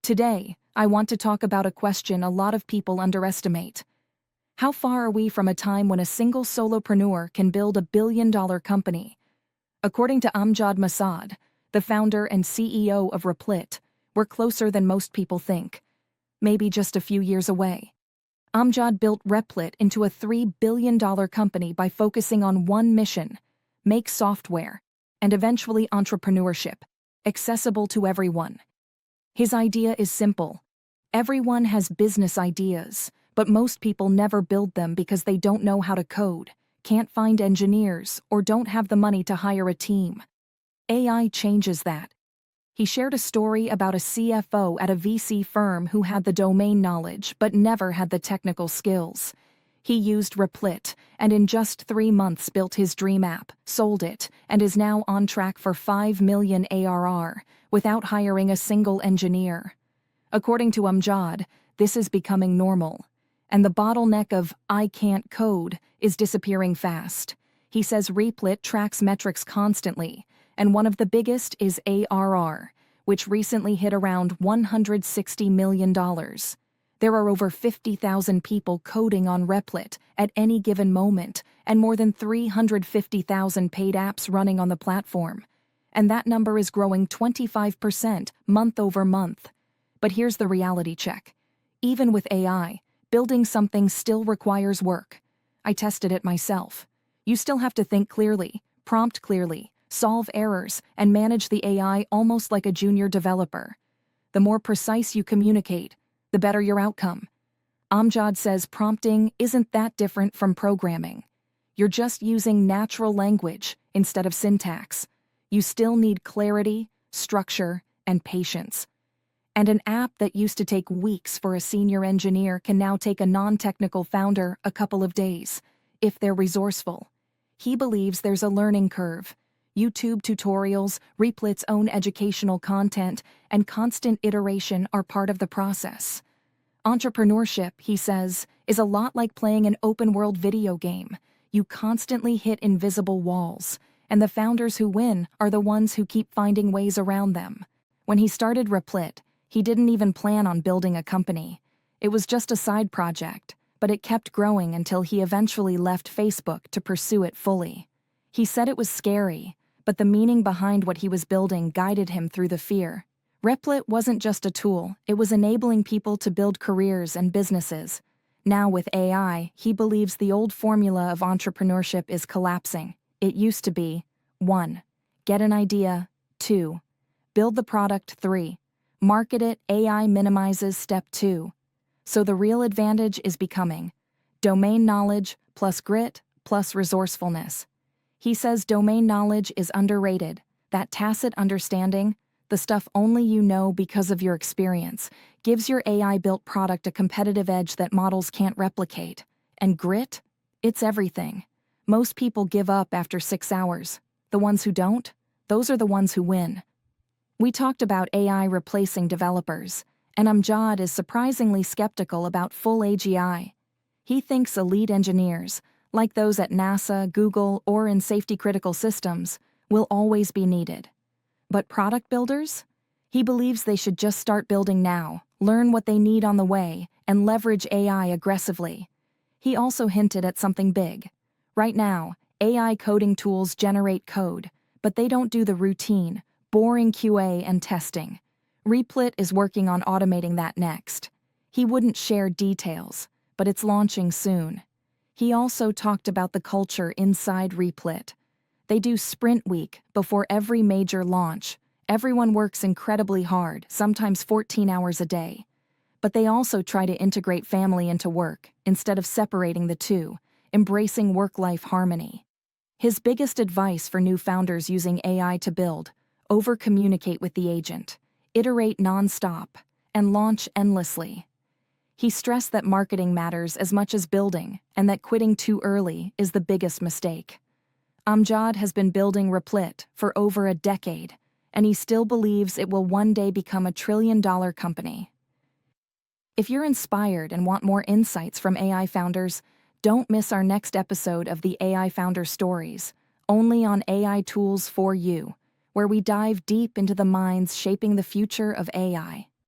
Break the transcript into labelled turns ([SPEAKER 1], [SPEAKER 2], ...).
[SPEAKER 1] Today, I want to talk about a question a lot of people underestimate. How far are we from a time when a single solopreneur can build a billion-dollar company? According to Amjad Masad, the founder and CEO of Replit, we're closer than most people think. Maybe just a few years away. Amjad built Replit into a $3 billion company by focusing on one mission: make software, and eventually entrepreneurship, accessible to everyone. His idea is simple. Everyone has business ideas, but most people never build them because they don't know how to code, can't find engineers, or don't have the money to hire a team. AI changes that. He shared a story about a CFO at a VC firm who had the domain knowledge but never had the technical skills. He used Replit, and in just 3 months built his dream app, sold it, and is now on track for 5 million ARR, without hiring a single engineer. According to Amjad, this is becoming normal, and the bottleneck of "I can't code" is disappearing fast. He says Replit tracks metrics constantly, and one of the biggest is ARR, which recently hit around $160 million. There are over 50,000 people coding on Replit at any given moment, and more than 350,000 paid apps running on the platform. And that number is growing 25% month over month. But here's the reality check. Even with AI, building something still requires work. I tested it myself. You still have to think clearly, prompt clearly, solve errors, and manage the AI almost like a junior developer. The more precise you communicate, the better your outcome. Amjad says prompting isn't that different from programming. You're just using natural language instead of syntax. You still need clarity, structure, and patience. And an app that used to take weeks for a senior engineer can now take a non-technical founder a couple of days, if they're resourceful. He believes there's a learning curve. YouTube tutorials, Replit's own educational content, and constant iteration are part of the process. Entrepreneurship, he says, is a lot like playing an open-world video game. You constantly hit invisible walls, and the founders who win are the ones who keep finding ways around them. When he started Replit, he didn't even plan on building a company. It was just a side project, but it kept growing until he eventually left Facebook to pursue it fully. He said it was scary, but the meaning behind what he was building guided him through the fear. Replit wasn't just a tool, it was enabling people to build careers and businesses. Now with AI, he believes the old formula of entrepreneurship is collapsing. It used to be 1. Get an idea. 2. Build the product. 3. Market it. AI minimizes step 2. So the real advantage is becoming domain knowledge plus grit plus resourcefulness. He says domain knowledge is underrated, that tacit understanding, the stuff only you know because of your experience, gives your AI-built product a competitive edge that models can't replicate. And grit? It's everything. Most people give up after 6 hours. The ones who don't, those are the ones who win. We talked about AI replacing developers, and Amjad is surprisingly skeptical about full AGI. He thinks elite engineers, like those at NASA, Google, or in safety-critical systems, will always be needed. But product builders? He believes they should just start building now, learn what they need on the way, and leverage AI aggressively. He also hinted at something big. Right now, AI coding tools generate code, but they don't do the routine, boring QA and testing. Replit is working on automating that next. He wouldn't share details, but it's launching soon. He also talked about the culture inside Replit. They do sprint week before every major launch. Everyone works incredibly hard, sometimes 14 hours a day. But they also try to integrate family into work, instead of separating the two, embracing work-life harmony. His biggest advice for new founders using AI to build: over-communicate with the agent, iterate non-stop, and launch endlessly. He stressed that marketing matters as much as building, and that quitting too early is the biggest mistake. Amjad has been building Replit for over a decade, and he still believes it will one day become a trillion-dollar company. If you're inspired and want more insights from AI founders, don't miss our next episode of the AI Founder Stories, only on AI Tools for You, where we dive deep into the minds shaping the future of AI.